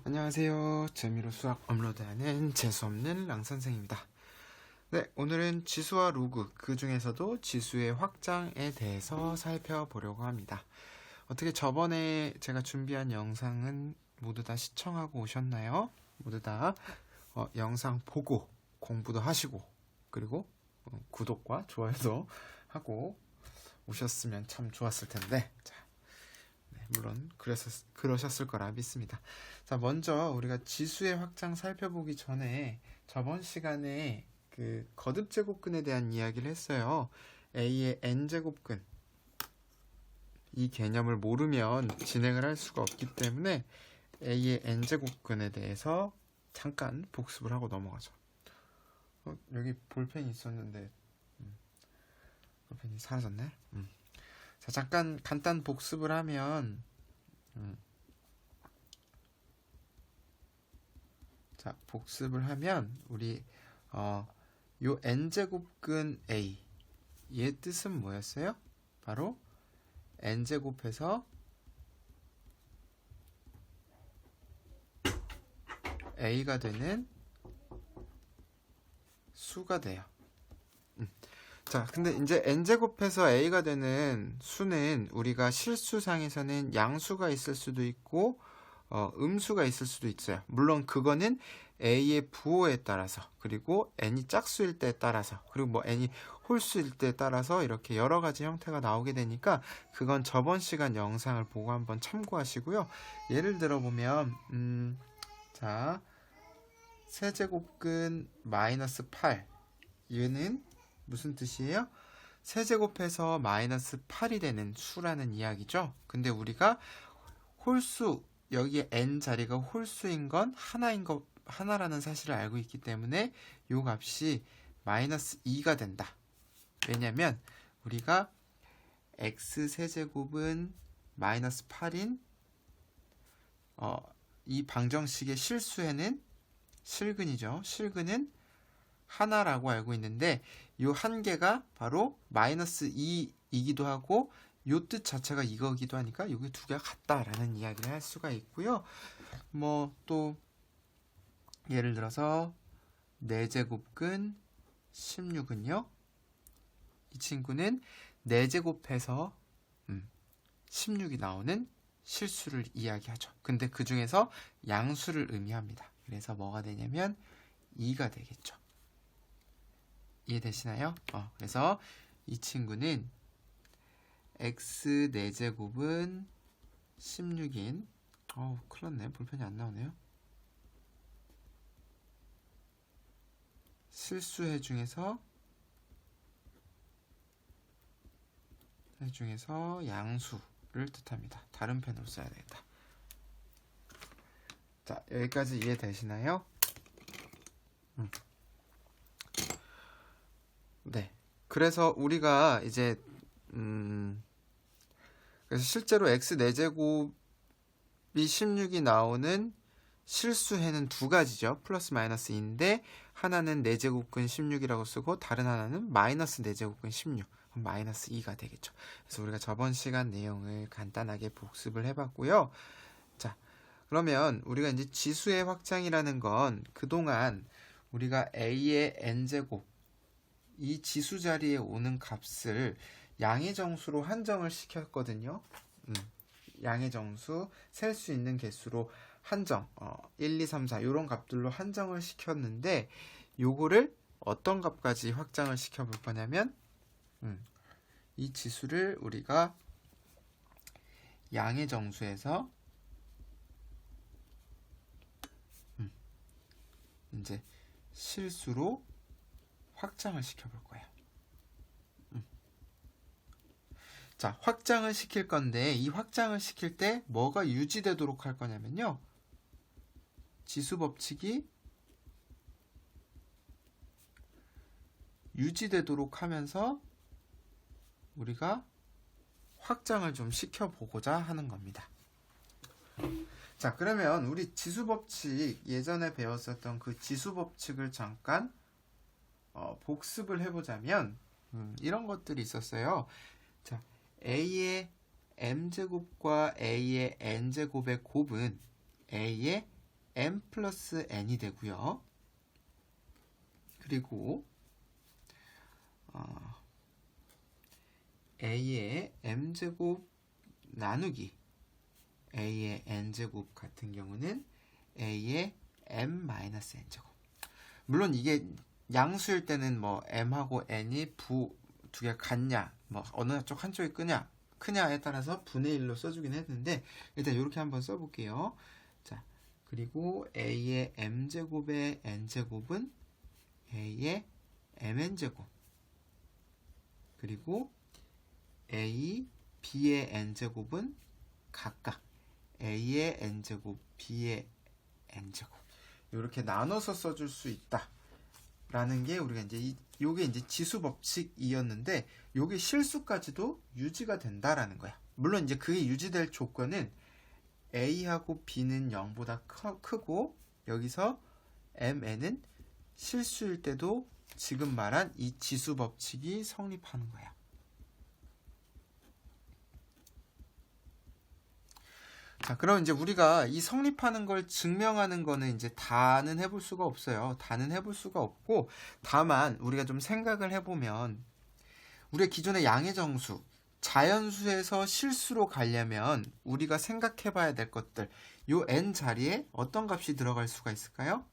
안녕하세요. 재미로 수학 업로드하는 재수없는 랑선생입니다. 네, 오늘은 지수와 로그, 그 중에서도 지수의 확장에 대해서 살펴보려고 합니다. 어떻게 저번에 제가 준비한 영상은 모두 다 시청하고 오셨나요? 모두 다 영상 보고 공부도 하시고 그리고 구독과 좋아요도 하고 오셨으면 참 좋았을 텐데 물론 그러셨을 거라 믿습니다. 자, 먼저 우리가 지수의 확장 살펴보기 전에 저번 시간에 그 거듭 제곱근에 대한 이야기를 했어요. A의 n제곱근, 이 개념을 모르면 진행을 할 수가 없기 때문에 A의 n제곱근에 대해서 잠깐 복습을 하고 넘어가죠. 여기 볼펜이 있었는데 볼펜이 사라졌네. 자, 잠깐 간단 복습을 하면 자, 복습을 하면 우리 요 n제곱근 a, 얘 뜻은 뭐였어요? 바로 n제곱해서 a가 되는 수가 돼요. 자, 근데 이제 n제곱해서 a가 되는 수는 우리가 실수상에서는 양수가 있을 수도 있고 음수가 있을 수도 있어요. 물론 그거는 a의 부호에 따라서, 그리고 n이 짝수일 때에 따라서, 그리고 뭐 n이 홀수일 때에 따라서 이렇게 여러 가지 형태가 나오게 되니까 그건 저번 시간 영상을 보고 한번 참고하시고요. 예를 들어 보면 자, 세제곱근 마이너스 8, 얘는 무슨 뜻이에요? 세제곱해서 마이너스 8이 되는 수라는 이야기죠. 근데 우리가 홀수, 여기에 n 자리가 홀수인 건 하나라는 사실을 알고 있기 때문에 이 값이 마이너스 2가 된다. 왜냐면 우리가 x 세제곱은 마이너스 8인 이 방정식의 실수에는 실근이죠. 실근은 하나라고 알고 있는데 이 한 개가 바로 마이너스 2이기도 하고 이 뜻 자체가 이거기도 하니까 여기 두 개가 같다라는 이야기를 할 수가 있고요. 뭐 또 예를 들어서 4제곱근 16은요. 이 친구는 4제곱해서 16이 나오는 실수를 이야기하죠. 근데 그 중에서 양수를 의미합니다. 그래서 뭐가 되냐면 2가 되겠죠. 이해되시나요? 그래서 이 친구는 x 4제곱은 16인 큰일 났네. 볼펜이 안 나오네요. 실수해 중에서 양수를 뜻합니다. 다른 펜으로 써야 되겠다. 자, 여기까지 이해되시나요? 네. 그래서 우리가 이제 그래서 실제로 x 4제곱이 16이 나오는 실수해는 두 가지죠. 플러스 마이너스인데 하나는 4제곱근 16이라고 쓰고 다른 하나는 마이너스 4제곱근 16, 마이너스 2가 되겠죠. 그래서 우리가 저번 시간 내용을 간단하게 복습을 해봤고요. 자, 그러면 우리가 이제 지수의 확장이라는 건 그동안 우리가 a의 n제곱, 이 지수 자리에 오는 값을 양의 정수로 한정을 시켰거든요. 양의 정수, 셀 수 있는 개수로 한정, 1, 2, 3, 4 이런 값들로 한정을 시켰는데 요거를 어떤 값까지 확장을 시켜볼 거냐면 이 지수를 우리가 양의 정수에서 이제 실수로 확장을 시켜볼 거예요. 자, 확장을 시킬 건데 이 확장을 시킬 때 뭐가 유지되도록 할 거냐면요. 지수 법칙이 유지되도록 하면서 우리가 확장을 좀 시켜보고자 하는 겁니다. 자, 그러면 우리 지수 법칙, 예전에 배웠었던 그 지수 법칙을 잠깐 복습을 해보자면 이런 것들이 있었어요. 자, a의 m제곱과 a의 n제곱의 곱은 a의 m 플러스 n이 되고요. 그리고 a의 m제곱 나누기 a의 n제곱 같은 경우는 a의 m-n제곱. 물론 이게 양수일 때는 뭐 m하고 n이 두 개 같냐, 뭐 어느 쪽 한쪽이 크냐에 따라서 분의 1로 써주긴 했는데 일단 이렇게 한번 써볼게요. 자, 그리고 a의 m제곱의 n제곱은 a의 mn제곱, 그리고 a, b의 n제곱은 각각 a의 n제곱, b의 n제곱 이렇게 나눠서 써줄 수 있다 라는 게 우리가 이제 요게 이제 지수 법칙이었는데 요게 실수까지도 유지가 된다라는 거야. 물론 이제 그게 유지될 조건은 a하고 b는 0보다 크고 여기서 mn은 실수일 때도 지금 말한 이 지수 법칙이 성립하는 거야. 자, 그럼 이제 우리가 이 성립하는 걸 증명하는 거는 이제 다는 해볼 수가 없어요. 다는 해볼 수가 없고, 다만 우리가 좀 생각을 해보면 우리가 기존의 양의 정수, 자연수에서 실수로 가려면 우리가 생각해 봐야 될 것들, 요 n 자리에 어떤 값이 들어갈 수가 있을까요?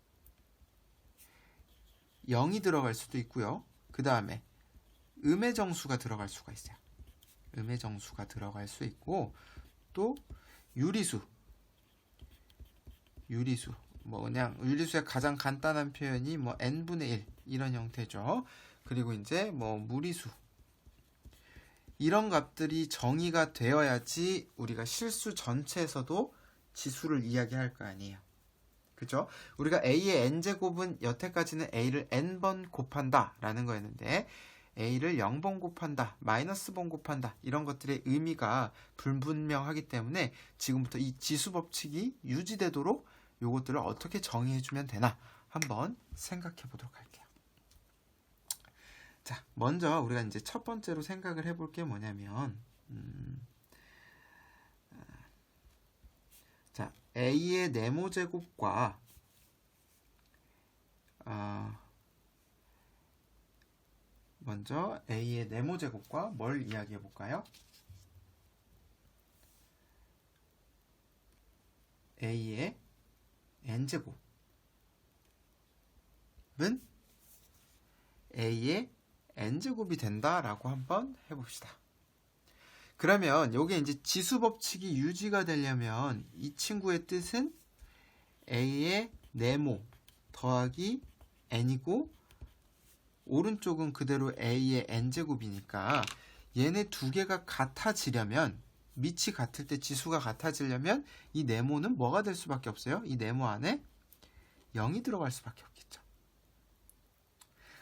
0이 들어갈 수도 있고요. 그 다음에 음의 정수가 들어갈 수가 있어요. 음의 정수가 들어갈 수 있고, 또 유리수, 뭐 그냥 유리수의 가장 간단한 표현이 뭐 n분의 1 이런 형태죠. 그리고 이제 뭐 무리수, 이런 값들이 정의가 되어야지 우리가 실수 전체에서도 지수를 이야기할 거 아니에요. 그죠? 우리가 a의 n제곱은 여태까지는 a를 n번 곱한다 라는 거였는데 a를 0번 곱한다, 마이너스번 곱한다, 이런 것들의 의미가 불분명하기 때문에 지금부터 이 지수 법칙이 유지되도록 요것들을 어떻게 정의해주면 되나 한번 생각해 보도록 할게요. 자, 먼저 우리가 이제 첫 번째로 생각을 해볼 게 뭐냐면, 자, a의 네모제곱과 먼저 a의 네모제곱과 뭘 이야기해 볼까요? a의 n제곱은 a의 n제곱이 된다라고 한번 해봅시다. 그러면 요게 이제 지수 법칙이 유지가 되려면 이 친구의 뜻은 a의 네모 더하기 n이고 오른쪽은 그대로 a의 n제곱이니까 얘네 두 개가 같아지려면, 밑이 같을 때 지수가 같아지려면 이 네모는 뭐가 될 수밖에 없어요? 이 네모 안에 0이 들어갈 수밖에 없겠죠.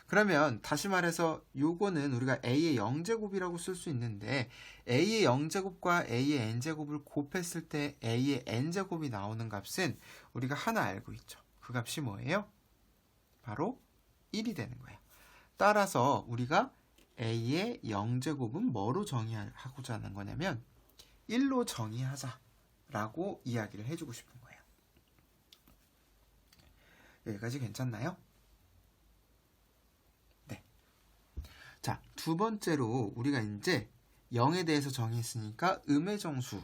그러면 다시 말해서 요거는 우리가 a의 0제곱이라고 쓸 수 있는데 a의 0제곱과 a의 n제곱을 곱했을 때 a의 n제곱이 나오는 값은 우리가 하나 알고 있죠. 그 값이 뭐예요? 바로 1이 되는 거예요. 따라서 우리가 a의 0제곱은 뭐로 정의하고자 하는 거냐면 1로 정의하자라고 이야기를 해주고 싶은 거예요. 여기까지 괜찮나요? 네. 자, 두 번째로 우리가 이제 0에 대해서 정의했으니까 음의 정수에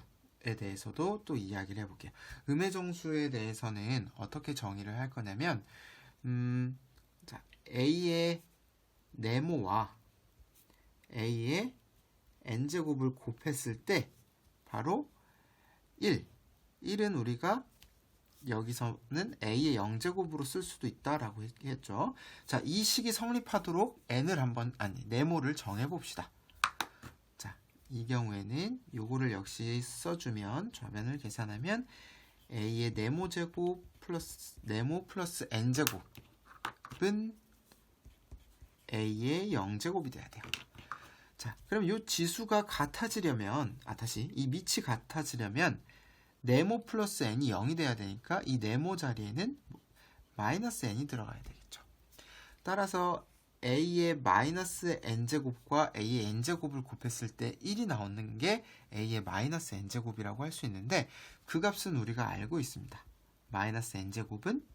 대해서도 또 이야기를 해볼게요. 음의 정수에 대해서는 어떻게 정의를 할 거냐면, 자, a의 네모와 a의 n제곱을 곱했을 때 바로 1은 우리가 여기서는 a의 0제곱으로 쓸 수도 있다라고 했죠. 자, 이 식이 성립하도록 네모를 정해봅시다. 자, 이 경우에는 요거를 역시 써주면 좌변을 계산하면 a의 네모제곱 플러스 네모 플러스 n제곱은 a의 0제곱이 돼야 돼요. 자, 그럼 이 지수가 같아지려면, 이 밑이 같아지려면 네모 플러스 n이 0이 돼야 되니까 이 네모 자리에는 마이너스 n이 들어가야 되겠죠. 따라서 a의 마이너스 n제곱과 a의 n제곱을 곱했을 때 1이 나오는 게 a의 마이너스 n제곱이라고 할 수 있는데 그 값은 우리가 알고 있습니다. 마이너스 n제곱은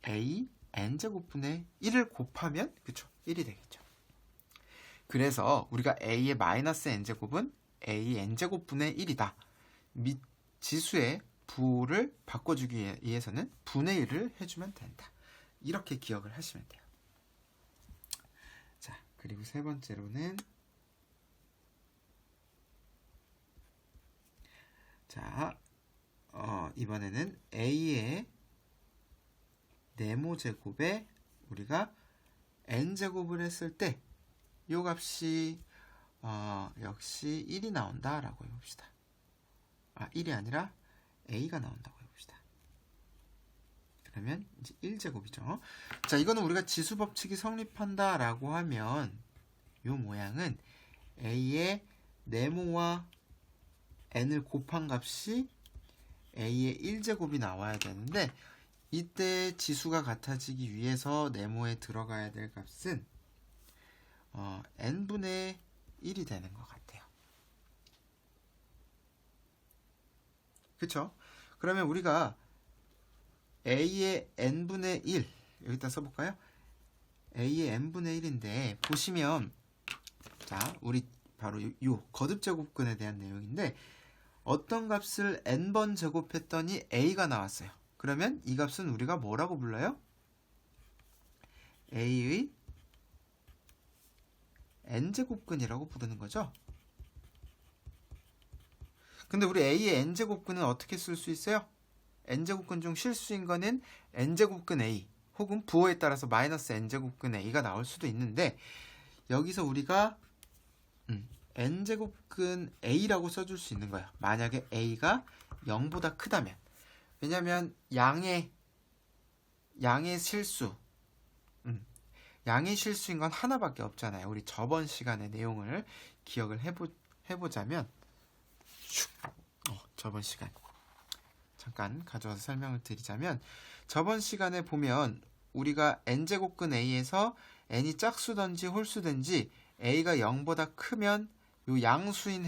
a n제곱분의 1을 곱하면 그쵸? 1이 되겠죠. 그래서 우리가 a의 마이너스 n제곱은 a n제곱분의 1이다. 지수의 부호를 바꿔주기 위해서는 분의 1을 해주면 된다. 이렇게 기억을 하시면 돼요. 자, 그리고 세 번째로는 자, 이번에는 a의 네모 제곱에 우리가 n제곱을 했을 때 이 값이 역시 1이 나온다라고 해봅시다. 1이 아니라 a가 나온다고 해봅시다. 그러면 이제 1제곱이죠. 자, 이거는 우리가 지수 법칙이 성립한다라고 하면 이 모양은 a의 네모와 n을 곱한 값이 a의 1제곱이 나와야 되는데 이때 지수가 같아지기 위해서 네모에 들어가야 될 값은 n분의 1이 되는 것 같아요. 그쵸? 그러면 우리가 a의 n분의 1 여기다 써볼까요? a의 n분의 1인데 보시면 자, 우리 바로 요 거듭제곱근에 대한 내용인데 어떤 값을 n번 제곱했더니 a가 나왔어요. 그러면 이 값은 우리가 뭐라고 불러요? a의 n제곱근이라고 부르는 거죠. 근데 우리 a의 n제곱근은 어떻게 쓸 수 있어요? n제곱근 중 실수인 거는 n제곱근 a 혹은 부호에 따라서 마이너스 n제곱근 a가 나올 수도 있는데 여기서 우리가 n제곱근 a라고 써줄 수 있는 거예요. 만약에 a가 0보다 크다면. 왜냐면 양의 실수 양의 실수인 건 하나밖에 없잖아요. 우리 저번 시간의 내용을 기억을 해보자면 저번 시간 잠깐 가져와서 설명을 드리자면 저번 시간에 보면 우리가 n제곱근 a에서 n이 짝수든지 홀수든지 a가 0보다 크면 요 양수인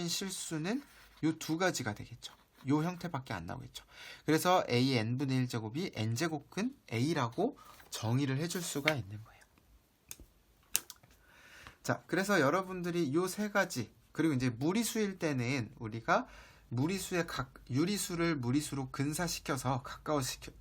실수는 요 두 가지가 되겠죠. 요 형태밖에 안 나오겠죠. 그래서 a의 n분의 1제곱이 n제곱근 a라고 정의를 해줄 수가 있는 거예요. 자, 그래서 여러분들이 요 세 가지 그리고 이제 무리수일 때는 우리가 무리수의 유리수를 무리수로 근사시켜서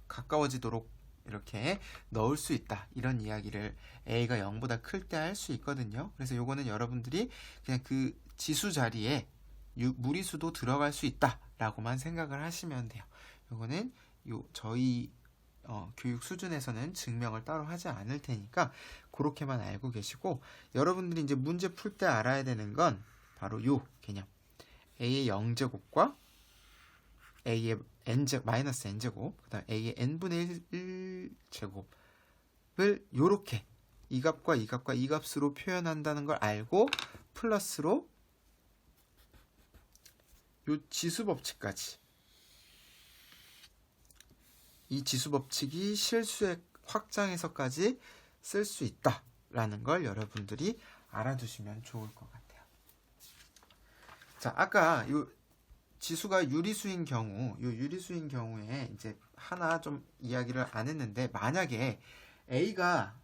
가까워지도록 이렇게 넣을 수 있다. 이런 이야기를 a가 0보다 클 때 할 수 있거든요. 그래서 요거는 여러분들이 그냥 그 지수 자리에 무리수도 들어갈 수 있다라고만 생각을 하시면 돼요. 요거는 저희 교육 수준에서는 증명을 따로 하지 않을 테니까 그렇게만 알고 계시고 여러분들이 이제 문제 풀 때 알아야 되는 건 바로 요 개념 a의 0제곱과 a의 마이너스 n제곱 그 다음 a의 n분의 1제곱을 요렇게 이 값과 이 값과 이 값으로 표현한다는 걸 알고 플러스로 요 지수 법칙까지 이 지수 법칙이 실수의 확장에서까지 쓸 수 있다라는 걸 여러분들이 알아두시면 좋을 것 같아요. 자, 아까 요 지수가 유리수인 경우에 이제 하나 좀 이야기를 안 했는데 만약에 a가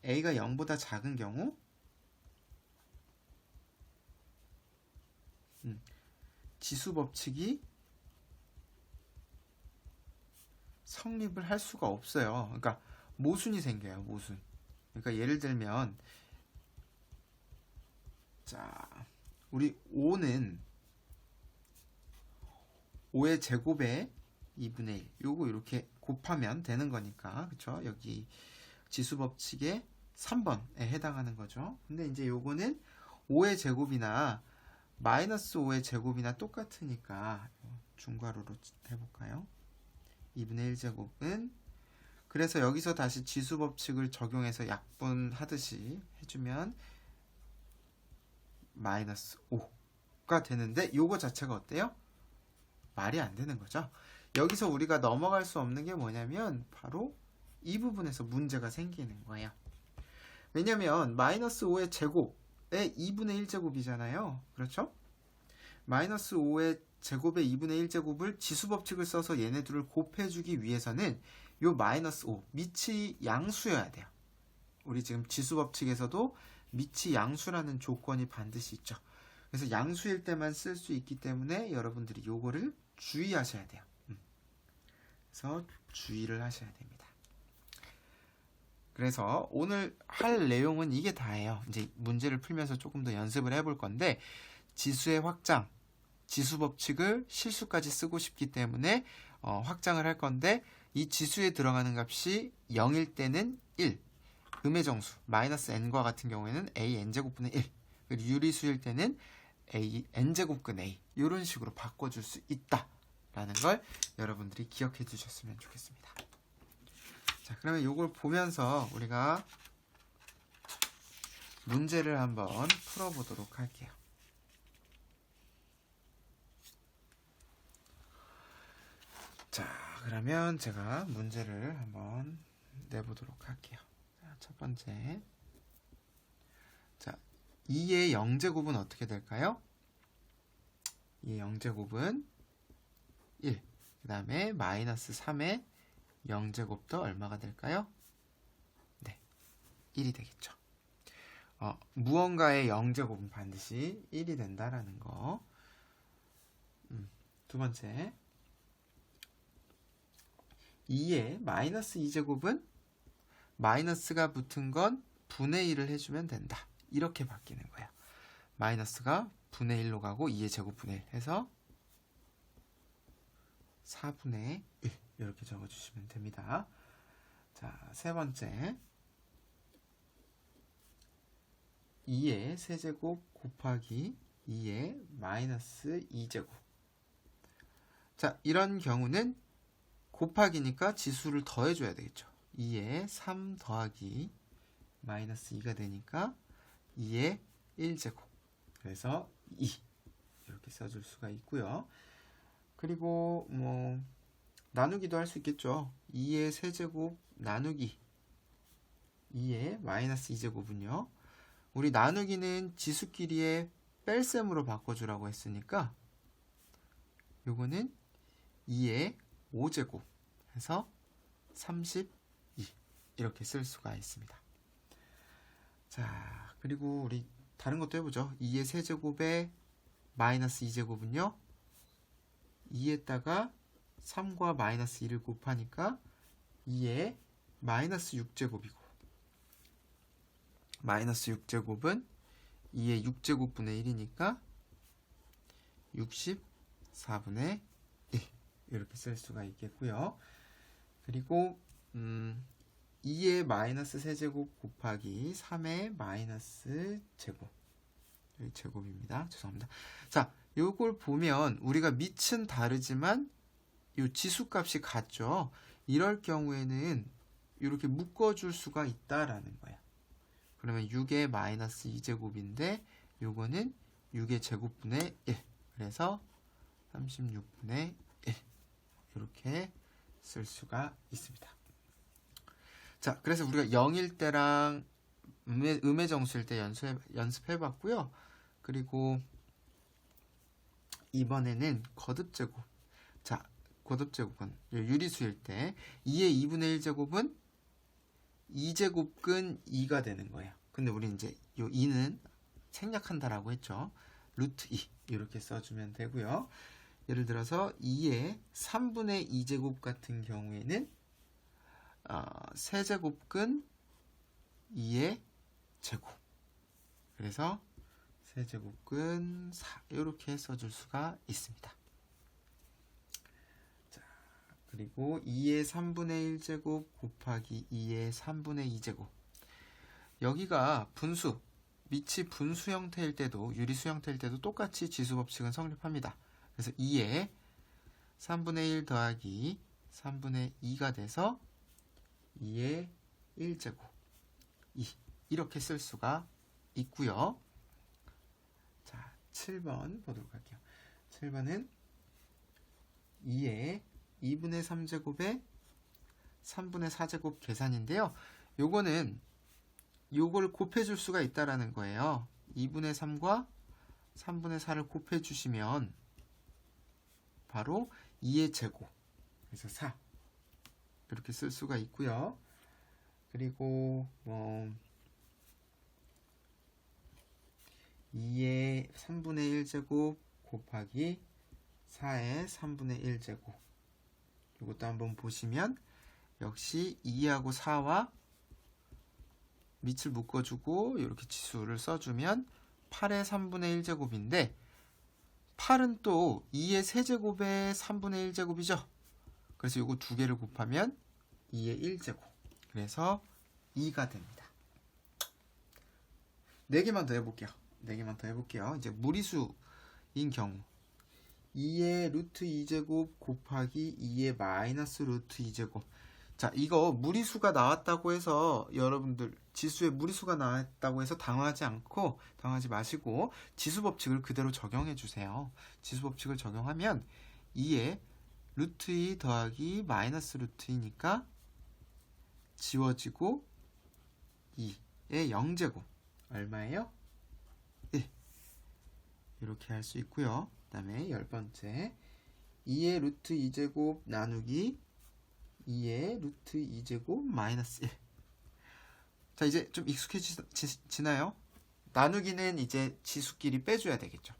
0보다 작은 경우 지수 법칙이 성립을 할 수가 없어요. 그러니까 모순이 생겨요. 모순. 그러니까 예를 들면 자, 우리 5는 5의 제곱에 2분의 1 요거 이렇게 곱하면 되는 거니까 그쵸? 여기 지수 법칙의 3번에 해당하는 거죠. 근데 이제 요거는 5의 제곱이나 마이너스 5의 제곱이나 똑같으니까 중괄호로 해볼까요? 2분의 1제곱은 그래서 여기서 다시 지수 법칙을 적용해서 약분하듯이 해주면 마이너스 5가 되는데 요거 자체가 어때요? 말이 안 되는 거죠. 여기서 우리가 넘어갈 수 없는 게 뭐냐면 바로 이 부분에서 문제가 생기는 거예요. 왜냐면 마이너스 5의 제곱의 2분의 1제곱이잖아요. 그렇죠? 마이너스 5의 제곱의 2분의 1제곱을 지수법칙을 써서 얘네들을 곱해주기 위해서는 요 마이너스 5, 밑이 양수여야 돼요. 우리 지금 지수법칙에서도 밑이 양수라는 조건이 반드시 있죠. 그래서 양수일 때만 쓸 수 있기 때문에 여러분들이 요거를 주의하셔야 돼요. 그래서 주의를 하셔야 됩니다. 그래서 오늘 할 내용은 이게 다예요. 이제 문제를 풀면서 조금 더 연습을 해볼 건데, 지수의 확장, 지수 법칙을 실수까지 쓰고 싶기 때문에 확장을 할 건데, 이 지수에 들어가는 값이 0일 때는 1, 음의 정수 마이너스 n과 같은 경우에는 a n제곱분의 1, 그리고 유리수일 때는 a n제곱근 a, 이런 식으로 바꿔줄 수 있다라는 걸 여러분들이 기억해 주셨으면 좋겠습니다. 자, 그러면 이걸 보면서 우리가 문제를 한번 풀어보도록 할게요. 자, 그러면 제가 문제를 한번 내보도록 할게요. 자, 첫 번째. 자, 2의 0제곱은 어떻게 될까요? 2의 0제곱은 1. 그 다음에 마이너스 3의 0제곱도 얼마가 될까요? 네, 1이 되겠죠. 무언가의 0제곱은 반드시 1이 된다라는 거. 두 번째. 2의 마이너스 2제곱은 마이너스가 붙은 건 분의 1을 해주면 된다. 이렇게 바뀌는 거예요. 마이너스가 분의 1로 가고 2의 제곱분의 1 해서 4분의 1 이렇게 적어주시면 됩니다. 자, 세 번째. 2의 세제곱 곱하기 2의 마이너스 2제곱. 자, 이런 경우는 곱하기니까 지수를 더해줘야 되겠죠. 2의 3 더하기 마이너스 2가 되니까 2의 1제곱. 그래서 2 이렇게 써줄 수가 있고요. 그리고 뭐 나누기도 할 수 있겠죠. 2의 세제곱 나누기 2의 마이너스 2제곱은요. 우리 나누기는 지수끼리의 뺄셈으로 바꿔주라고 했으니까 요거는 2의 5제곱 해서 32 이렇게 쓸 수가 있습니다. 자, 그리고 우리 다른 것도 해보죠. 2의 세제곱에 마이너스 2제곱은요. 2에다가 3과 마이너스 1을 곱하니까 2의 마이너스 6제곱이고, 마이너스 6제곱은 2의 6제곱분의 1이니까 64분의 1 이렇게 쓸 수가 있겠고요. 그리고 2의 마이너스 세제곱 곱하기 3의 마이너스 제곱, 여기 제곱입니다. 죄송합니다. 자, 요걸 보면 우리가 밑은 다르지만 요 지수값이 같죠. 이럴 경우에는 이렇게 묶어줄 수가 있다라는 거예요. 그러면 6의 마이너스 2제곱인데 요거는 6의 제곱분의 1, 그래서 36분의 1 이렇게 쓸 수가 있습니다. 자, 그래서 우리가 0일 때랑 음의 정수일 때 연습해봤고요. 그리고 이번에는 거듭제곱. 자, 거듭제곱은 유리수일 때 2의 2분의 1제곱은 2제곱근 2가 되는 거예요. 근데 우리 이제 요 2는 생략한다라고 했죠. 루트 2 이렇게 써주면 되고요. 예를 들어서 2의 3분의 2제곱 같은 경우에는 세제곱근 2의 제곱. 그래서 세제곱근 4 이렇게 써줄 수가 있습니다. 자, 그리고 2의 3분의 1제곱 곱하기 2의 3분의 2제곱. 여기가 분수, 밑이 분수 형태일 때도 유리수 형태일 때도 똑같이 지수법칙은 성립합니다. 그래서 2의 3분의 1 더하기 3분의 2가 돼서 2의 1제곱 2 이렇게 쓸 수가 있고요. 자, 7번 보도록 할게요. 7번은 2의 2분의 3제곱에 3분의 4제곱 계산인데요. 요거는 요걸 곱해줄 수가 있다라는 거예요. 2분의 3과 3분의 4를 곱해주시면 바로 2의 제곱, 그래서 4 이렇게 쓸 수가 있고요. 그리고 2의 3분의 1제곱 곱하기 4의 3분의 1제곱, 이것도 한번 보시면 역시 2하고 4와 밑을 묶어주고 이렇게 지수를 써주면 8의 3분의 1제곱인데 8은 또 2의 세제곱의 3분의 1제곱이죠. 그래서 이거 두 개를 곱하면 2의 1제곱, 그래서 2가 됩니다. 4개만 더 해볼게요. 4개만 더 해볼게요. 이제 무리수인 경우 2의 루트 2제곱 곱하기 2의 마이너스 루트 2제곱. 자, 이거 무리수가 나왔다고 해서 여러분들 지수에 무리수가 나왔다고 해서 당황하지 마시고 지수 법칙을 그대로 적용해 주세요. 지수 법칙을 적용하면 2의 루트 2 더하기 마이너스 루트 2니까 지워지고 2의 0제곱 얼마예요? 1. 이렇게 할 수 있고요. 그 다음에 10번째 2의 루트 2제곱 나누기 2의 루트 2제곱 마이너스 1. 자, 이제 좀 익숙해지나요? 나누기는 이제 지수끼리 빼줘야 되겠죠.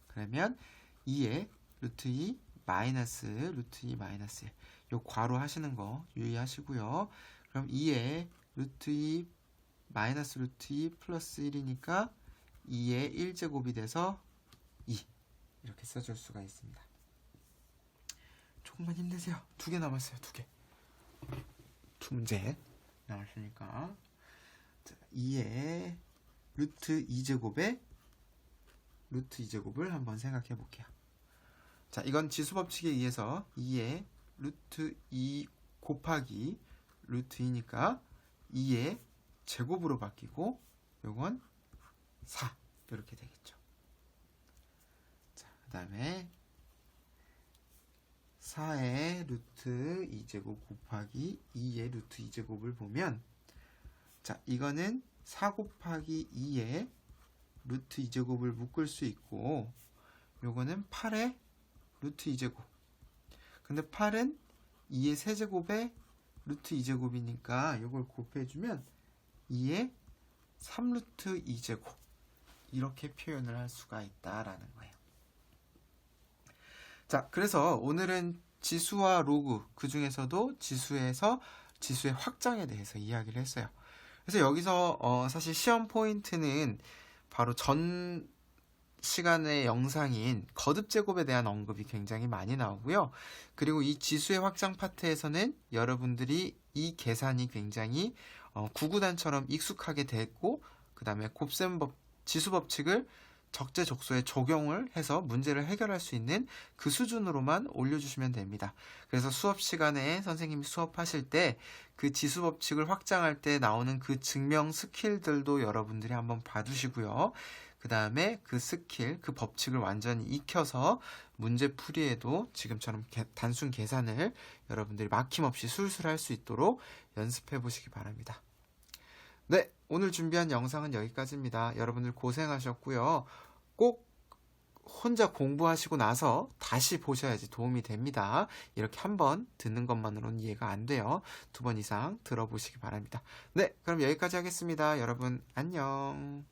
그러면 2의 루트 2 마이너스 루트 2 마이너스 1. 요 괄호 하시는 거 유의하시고요. 그럼 2의 루트 2 마이너스 루트 2 플러스 1이니까 2의 1제곱이 돼서 2. 이렇게 써줄 수가 있습니다. 조금만 힘내세요. 2개 남았어요. 2개. 2문제 나왔으니까. 자, 2의 루트 2제곱에 루트 2제곱을 한번 생각해 볼게요. 자, 이건 지수 법칙에 의해서 2의 루트 2 곱하기 루트 2니까 2의 제곱으로 바뀌고 요건 4 이렇게 되겠죠. 자, 그 다음에 4의 루트 2제곱 곱하기 2의 루트 2제곱을 보면 자, 이거는 4 곱하기 2의 루트 2제곱을 묶을 수 있고 요거는 8의 루트 2제곱. 근데 8은 2의 세제곱에 루트 2제곱이니까 요걸 곱해주면 2의 3루트 2제곱 이렇게 표현을 할 수가 있다라는 거예요. 자, 그래서 오늘은 지수와 로그, 그 중에서도 지수에서 지수의 확장에 대해서 이야기를 했어요. 그래서 여기서 사실 시험 포인트는 바로 전 시간의 영상인 거듭 제곱에 대한 언급이 굉장히 많이 나오고요. 그리고 이 지수의 확장 파트에서는 여러분들이 이 계산이 굉장히 구구단처럼 익숙하게 됐고, 그 다음에 곱셈 지수 법칙을 적재적소에 적용을 해서 문제를 해결할 수 있는 그 수준으로만 올려주시면 됩니다. 그래서 수업 시간에 선생님이 수업하실 때 그 지수 법칙을 확장할 때 나오는 그 증명 스킬들도 여러분들이 한번 봐주시고요. 그 다음에 그 스킬, 그 법칙을 완전히 익혀서 문제 풀이에도 지금처럼 단순 계산을 여러분들이 막힘없이 술술 할 수 있도록 연습해 보시기 바랍니다. 네, 오늘 준비한 영상은 여기까지입니다. 여러분들 고생하셨고요. 꼭 혼자 공부하시고 나서 다시 보셔야지 도움이 됩니다. 이렇게 한 번 듣는 것만으로는 이해가 안 돼요. 2번 이상 들어보시기 바랍니다. 네, 그럼 여기까지 하겠습니다. 여러분 안녕.